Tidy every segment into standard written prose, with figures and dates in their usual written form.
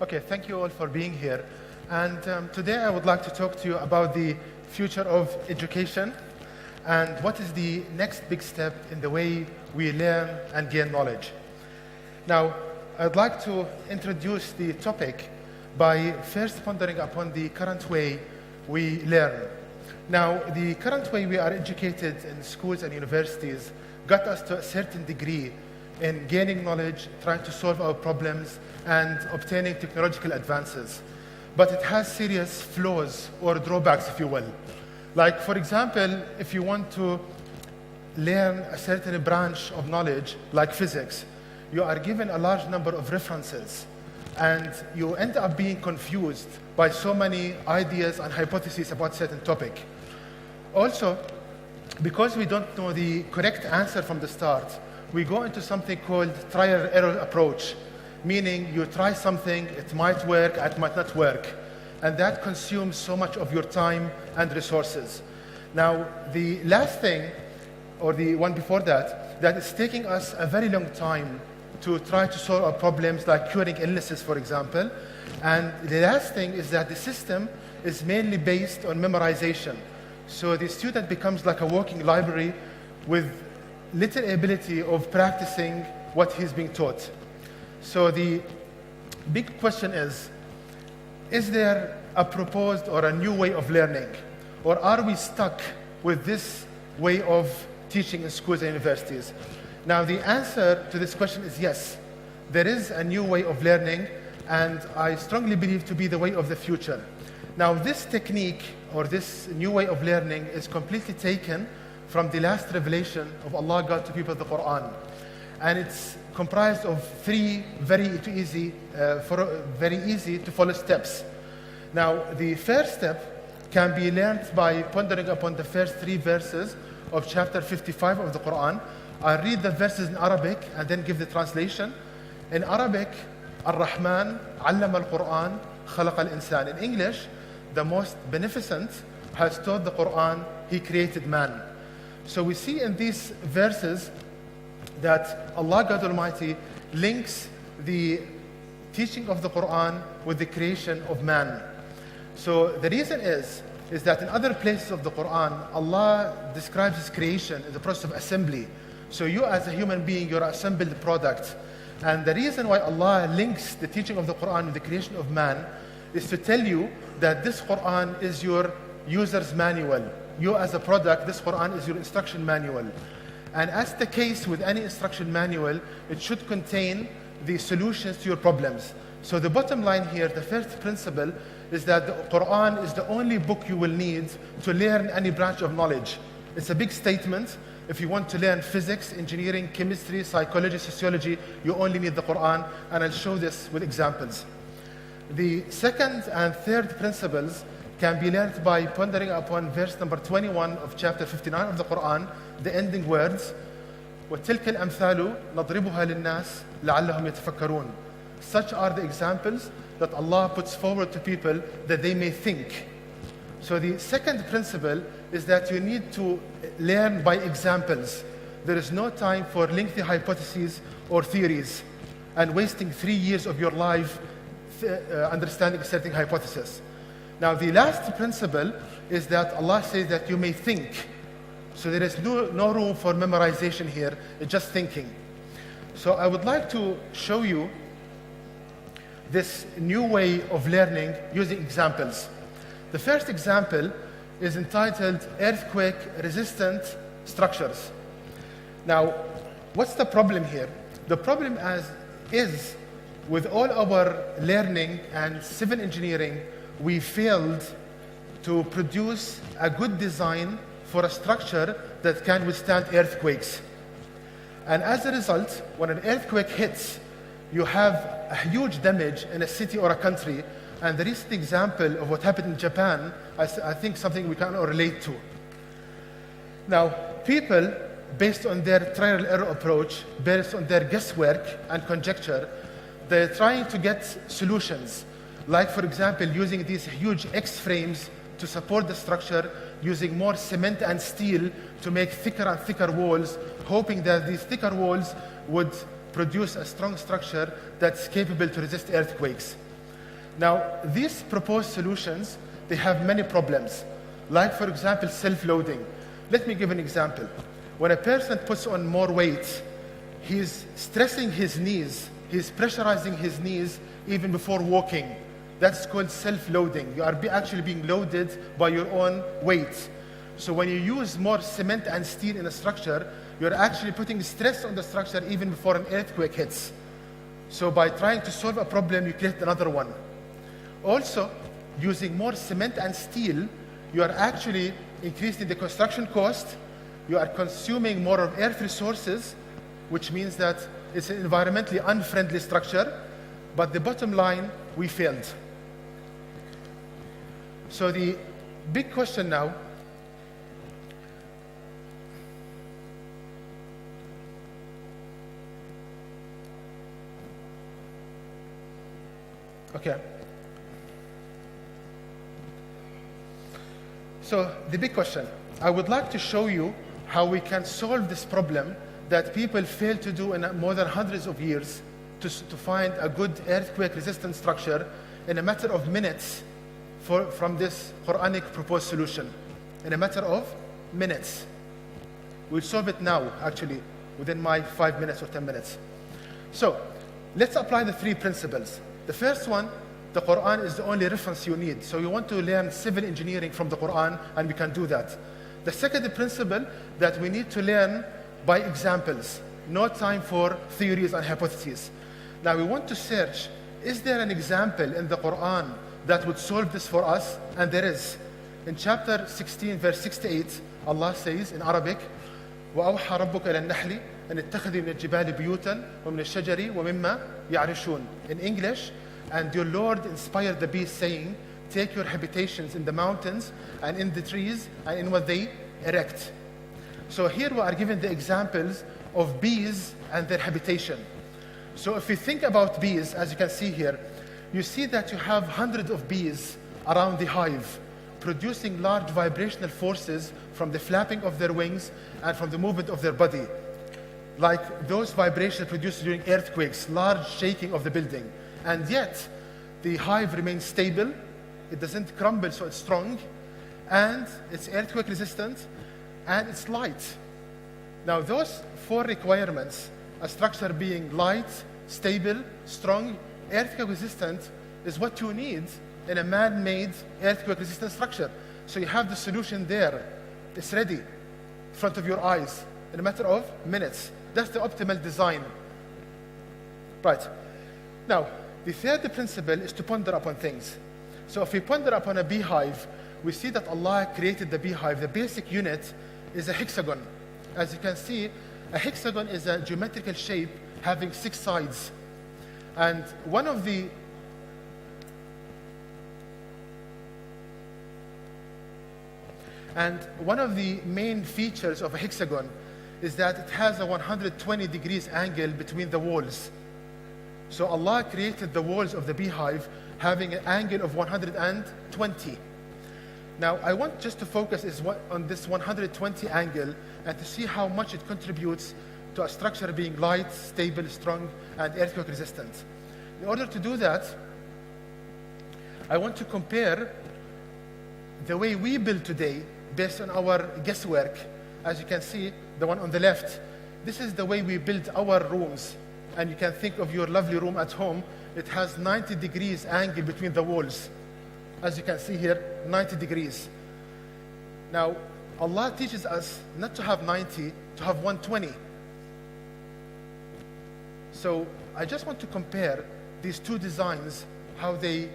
Okay, thank you all for being here. And today I would like to talk to you about the future of education and what is the next big step in the way we learn and gain knowledge. Now, I'd like to introduce the topic by first pondering upon the current way we learn. Now, the current way we are educated in schools and universities got us to a certain degree in gaining knowledge, trying to solve our problems, and obtaining technological advances. But it has serious flaws or drawbacks, if you will. Like, for example, if you want to learn a certain branch of knowledge, like physics, you are given a large number of references, and you end up being confused by so many ideas and hypotheses about a certain topic. Also, because we don't know the correct answer from the start, we go into something called trial-error approach, meaning you try something, it might work, it might not work, and that consumes so much of your time and resources. Now, the last thing, or the one before that, that is taking us a very long time to try to solve our problems, like curing illnesses, for example. And the last thing is that the system is mainly based on memorization. So the student becomes like a walking library with little ability of practicing what he's being taught. So the big question is there a proposed or a new way of learning? Or are we stuck with this way of teaching in schools and universities? Now, the answer to this question is yes. There is a new way of learning, and I strongly believe to be the way of the future. Now, this technique or this new way of learning is completely taken from the last revelation of Allah God to people, the Quran. And it's comprised of three very easy to follow steps. Now, the first step can be learned by pondering upon the first three verses of chapter 55 of the Quran. I'll read the verses in Arabic and then give the translation. In Arabic, Ar-Rahman, Allama al-Quran, Khalaqa al-Insan. In English, the most beneficent has taught the Quran, He created man. So we see in these verses that Allah God Almighty links the teaching of the Quran with the creation of man. So the reason is that in other places of the Quran, Allah describes His creation as a process of assembly. So you as a human being, you're an assembled product. And the reason why Allah links the teaching of the Quran with the creation of man is to tell you that this Quran is your user's manual. You as a product, this Quran is your instruction manual. And as the case with any instruction manual, it should contain the solutions to your problems. So the bottom line here, the first principle, is that the Quran is the only book you will need to learn any branch of knowledge. It's a big statement. If you want to learn physics, engineering, chemistry, psychology, sociology, you only need the Quran, and I'll show this with examples. The second and third principles can be learned by pondering upon verse number 21 of chapter 59 of the Quran, the ending words, وَتِلْكَ الْأَمْثَالُ نَضْرِبُهَا لِلنَّاسِ لَعَلَّهُمْ يَتَفَكَّرُونَ. Such are the examples that Allah puts forward to people that they may think. So the second principle is that you need to learn by examples. There is no time for lengthy hypotheses or theories and wasting 3 years of your life understanding a certain hypothesis. Now, the last principle is that Allah says that you may think. So there is no room for memorization here, it's just thinking. So I would like to show you this new way of learning using examples. The first example is entitled Earthquake-Resistant Structures. Now, what's the problem here? The problem is with all our learning and civil engineering, we failed to produce a good design for a structure that can withstand earthquakes. And as a result, when an earthquake hits, you have a huge damage in a city or a country. And the recent example of what happened in Japan, I think something we can all relate to. Now, people, based on their trial-error approach, based on their guesswork and conjecture, they're trying to get solutions. Like, for example, using these huge X-frames to support the structure, using more cement and steel to make thicker and thicker walls, hoping that these thicker walls would produce a strong structure that's capable to resist earthquakes. Now, these proposed solutions, they have many problems. Like, for example, self-loading. Let me give an example. When a person puts on more weight, he's stressing his knees, he's pressurizing his knees even before walking. That's called self-loading. You are actually being loaded by your own weight. So when you use more cement and steel in a structure, you're actually putting stress on the structure even before an earthquake hits. So by trying to solve a problem, you create another one. Also, using more cement and steel, you are actually increasing the construction cost. You are consuming more of earth resources, which means that it's an environmentally unfriendly structure. But the bottom line, we failed. So the big question now, okay. So the big question, I would like to show you how we can solve this problem that people fail to do in more than hundreds of years to find a good earthquake-resistant structure in a matter of minutes from this Quranic proposed solution. In a matter of minutes. We'll solve it now, actually, within my 5 minutes or 10 minutes. So let's apply the 3 principles. The first one, the Quran is the only reference you need. So you want to learn civil engineering from the Quran, and we can do that. The second principle, that we need to learn by examples. No time for theories and hypotheses. Now we want to search, is there an example in the Quran that would solve this for us? And there is. In chapter 16, verse 68, Allah says in Arabic, وَأَوْحَى رَبُّكَ إِلَى النَّحْلِ أَنِ اتَّخِذِي مِنَ الْجِبَالِ بُيُوتًا وَمِنَ الشَّجَرِ وَمِمَّا يَعْرِشُونَ. In English, and your Lord inspired the bees, saying, take your habitations in the mountains and in the trees and in what they erect. So here we are given the examples of bees and their habitation. So if you think about bees, as you can see here, you see that you have hundreds of bees around the hive, producing large vibrational forces from the flapping of their wings and from the movement of their body. Like those vibrations produced during earthquakes, large shaking of the building. And yet, the hive remains stable, it doesn't crumble, so it's strong, and it's earthquake resistant, and it's light. Now those 4 requirements, a structure being light, stable, strong, earthquake resistant, is what you need in a man-made earthquake resistant structure. So you have the solution there. It's ready in front of your eyes in a matter of minutes. That's the optimal design. Right. Now, the third principle is to ponder upon things. So if we ponder upon a beehive, we see that Allah created the beehive. The basic unit is a hexagon. As you can see, a hexagon is a geometrical shape having 6 sides. And one of the main features of a hexagon is that it has a 120 degrees angle between the walls. So Allah created the walls of the beehive having an angle of 120. Now I want just to focus on this 120 angle and to see how much it contributes to a structure being light, stable, strong, and earthquake resistant. In order to do that, I want to compare the way we build today based on our guesswork. As you can see, the one on the left, this is the way we build our rooms. And you can think of your lovely room at home. It has 90 degrees angle between the walls. As you can see here, 90 degrees. Now, Allah teaches us not to have 90, to have 120. So I just want to compare these 2 designs, how they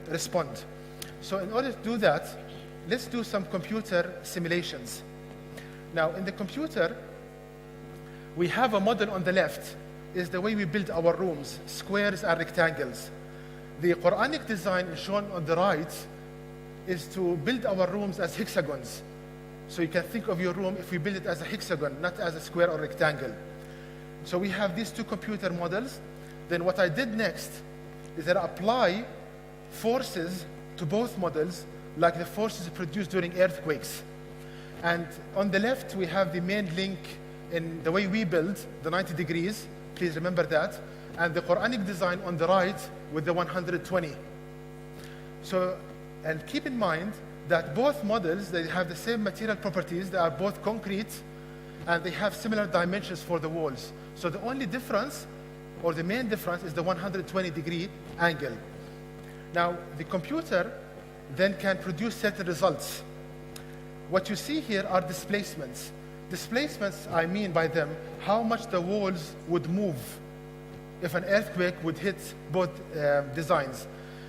respond. So in order to do that, let's do some computer simulations. Now, in the computer, we have a model on the left, is the way we build our rooms, squares and rectangles. The Quranic design is shown on the right, is to build our rooms as hexagons. So you can think of your room if we build it as a hexagon, not as a square or rectangle. So we have these 2 computer models. Then what I did next is that I apply forces to both models, like the forces produced during earthquakes. And on the left, we have the main link in the way we build, the 90 degrees. Please remember that. and the Quranic design on the right with the 120. So, and keep in mind that both models, they have the same material properties. They are both concrete, and they have similar dimensions for the walls. So the only difference, or the main difference, is the 120-degree angle. Now, the computer then can produce certain results. What you see here are displacements. Displacements, I mean by them, how much the walls would move if an earthquake would hit both designs.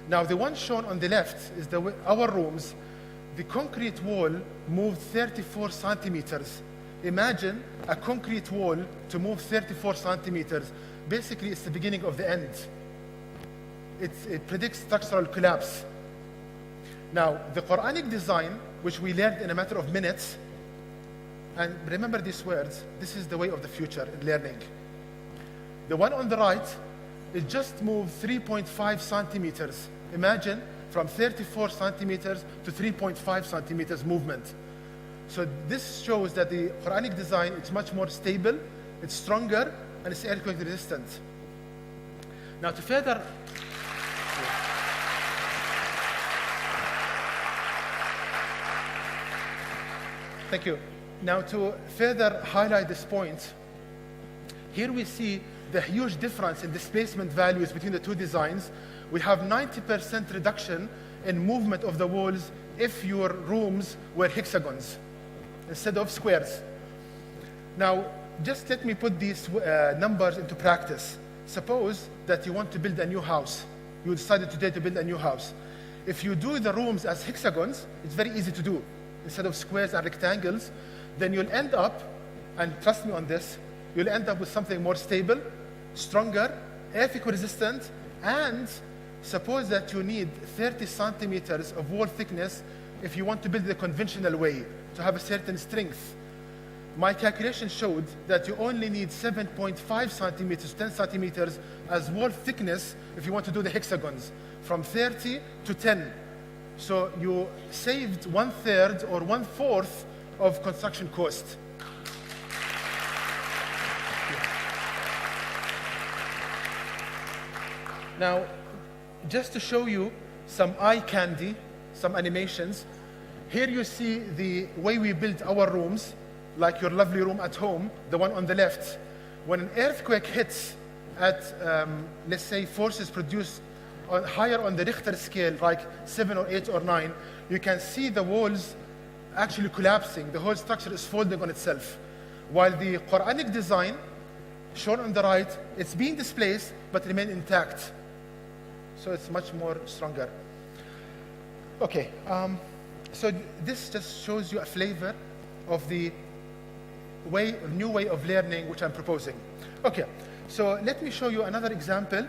Now, the one shown on the left is our rooms. The concrete wall moved 34 centimeters. Imagine a concrete wall to move 34 centimeters. Basically, it's the beginning of the end. It predicts structural collapse. Now, the Quranic design, which we learned in a matter of minutes, and remember these words, this is the way of the future in learning. The one on the right, it just moved 3.5 centimeters. Imagine from 34 centimeters to 3.5 centimeters movement. So this shows that the Quranic design is much more stable, it's stronger, and it's earthquake resistant. Now to further... Thank you. Now to further highlight this point, here we see the huge difference in displacement values between the two designs. We have 90% reduction in movement of the walls if your rooms were hexagons instead of squares. Now, just let me put these numbers into practice. Suppose that you want to build a new house. You decided today to build a new house. If you do the rooms as hexagons, it's very easy to do. Instead of squares and rectangles, then you'll end up, and trust me on this, you'll end up with something more stable, stronger, earthquake resistant, and suppose that you need 30 centimeters of wall thickness if you want to build the conventional way, to have a certain strength. My calculation showed that you only need 7.5 centimeters, 10 centimeters as wall thickness if you want to do the hexagons, from 30 to 10. So you saved 1/3 or 1/4 of construction cost. Now, just to show you some eye candy, some animations, here you see the way we build our rooms, like your lovely room at home, the one on the left. When an earthquake hits at, let's say, forces produced higher on the Richter scale, like 7 or 8 or 9, you can see the walls actually collapsing. The whole structure is folding on itself. While the Quranic design, shown on the right, it's being displaced but remain intact. So it's much more stronger. Okay, so this just shows you a flavor of the new way of learning which I'm proposing. Okay, so let me show you another example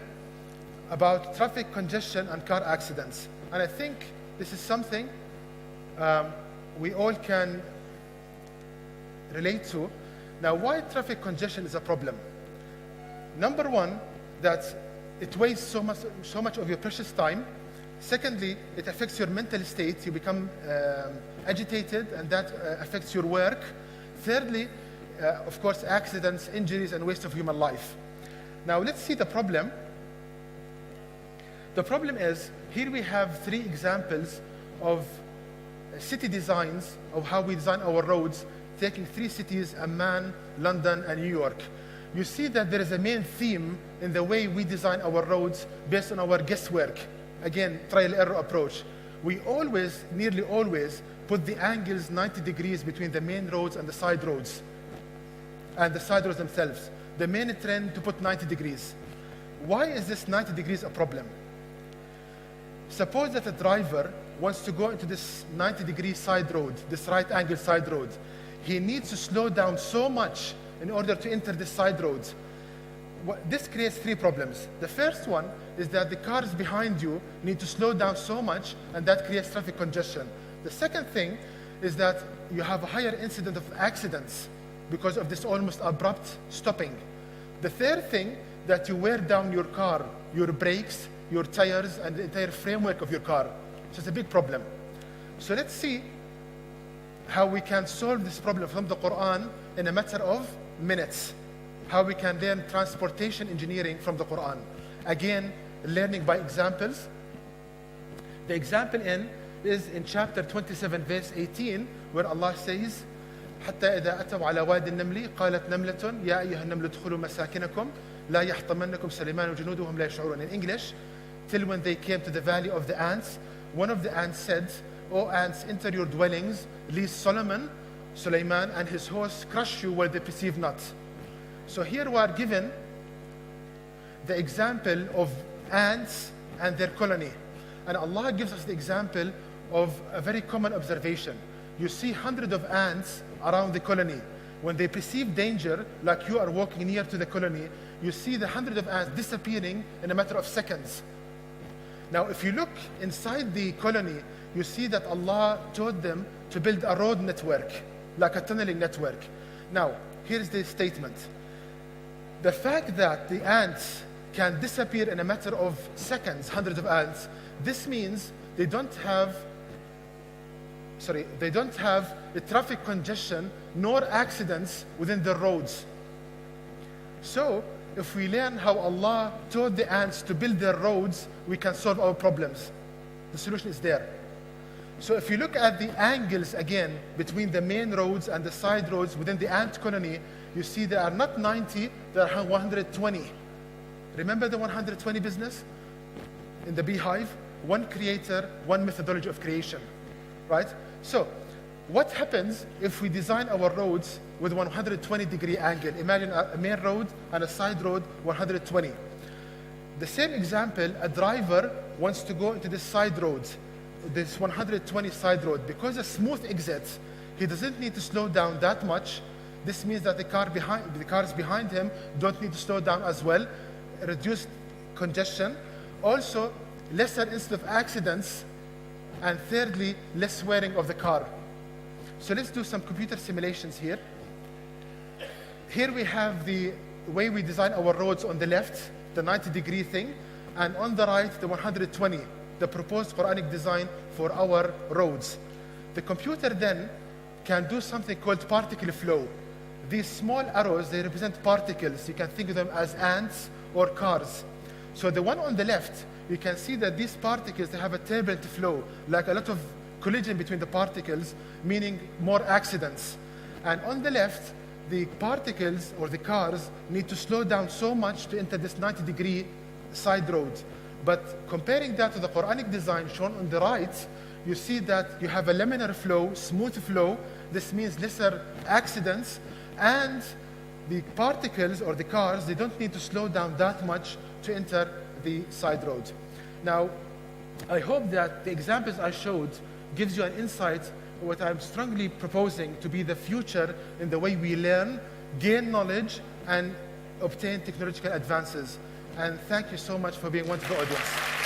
about traffic congestion and car accidents. And I think this is something we all can relate to. Now, why traffic congestion is a problem? Number one, that it wastes so much of your precious time. Secondly, it affects your mental state. You become agitated, and that affects your work. Thirdly, of course, accidents, injuries, and waste of human life. Now, let's see the problem. The problem is, here we have 3 examples of city designs of how we design our roads, taking 3 cities, Amman, London, and New York. You see that there is a main theme in the way we design our roads based on our guesswork. Again, trial-error approach. We always, nearly always, put the angles 90 degrees between the main roads and the side roads, and the side roads themselves. The main trend to put 90 degrees. Why is this 90 degrees a problem? Suppose that a driver wants to go into this 90-degree side road, this right-angle side road. He needs to slow down so much in order to enter the side roads. This creates 3 problems. The first one is that the cars behind you need to slow down so much, and that creates traffic congestion. The second thing is that you have a higher incidence of accidents because of this almost abrupt stopping. The third thing, that you wear down your car, your brakes, your tires, and the entire framework of your car. So it's a big problem. So let's see how we can solve this problem from the Quran in a matter of minutes. how we can learn transportation engineering from the Quran. Again, learning by examples. The example is in chapter 27, verse 18, where Allah says, حتى إذا أتوا على واد النمل قالت نملة يا أيها النمل ادخلوا مساكنكم لا يحطمنكم سليمان وجنودهم لا يشعرون. In English, till when they came to the valley of the ants, one of the ants said, O ants, enter your dwellings, lest Sulaiman and his hosts crush you where they perceive not. So here we are given the example of ants and their colony. And Allah gives us the example of a very common observation. You see hundreds of ants around the colony. When they perceive danger, like you are walking near to the colony, you see the hundreds of ants disappearing in a matter of seconds. Now, if you look inside the colony, you see that Allah told them to build a road network, like a tunneling network. Now, here's the statement. The fact that the ants can disappear in a matter of seconds, hundreds of ants, this means they don't have the traffic congestion nor accidents within the roads. So, if we learn how Allah told the ants to build their roads, we can solve our problems. The solution is there. So if you look at the angles again between the main roads and the side roads within the ant colony, you see they are not 90, they are 120. Remember the 120 business in the beehive? One creator, one methodology of creation, right? So what happens if we design our roads with 120-degree angle? Imagine a main road and a side road, 120. The same example, a driver wants to go into this side road, this 120 side road. Because a smooth exit, he doesn't need to slow down that much. This means that the cars behind him don't need to slow down as well. Reduced congestion. Also, lesser incidence of accidents. And thirdly, less wearing of the car. So let's do some computer simulations here. Here we have the way we design our roads on the left, the 90-degree thing, and on the right, the 120, the proposed Quranic design for our roads. The computer then can do something called particle flow. These small arrows, they represent particles. You can think of them as ants or cars. So the one on the left, you can see that these particles, they have a turbulent flow, like a lot of collision between the particles, meaning more accidents. And on the left, the particles or the cars need to slow down so much to enter this 90-degree side road. But comparing that to the Quranic design shown on the right, you see that you have a laminar flow, smooth flow. This means lesser accidents. And the particles or the cars, they don't need to slow down that much to enter the side road. Now, I hope that the examples I showed gives you an insight of what I'm strongly proposing to be the future in the way we learn, gain knowledge, and obtain technological advances. And thank you so much for being a wonderful audience.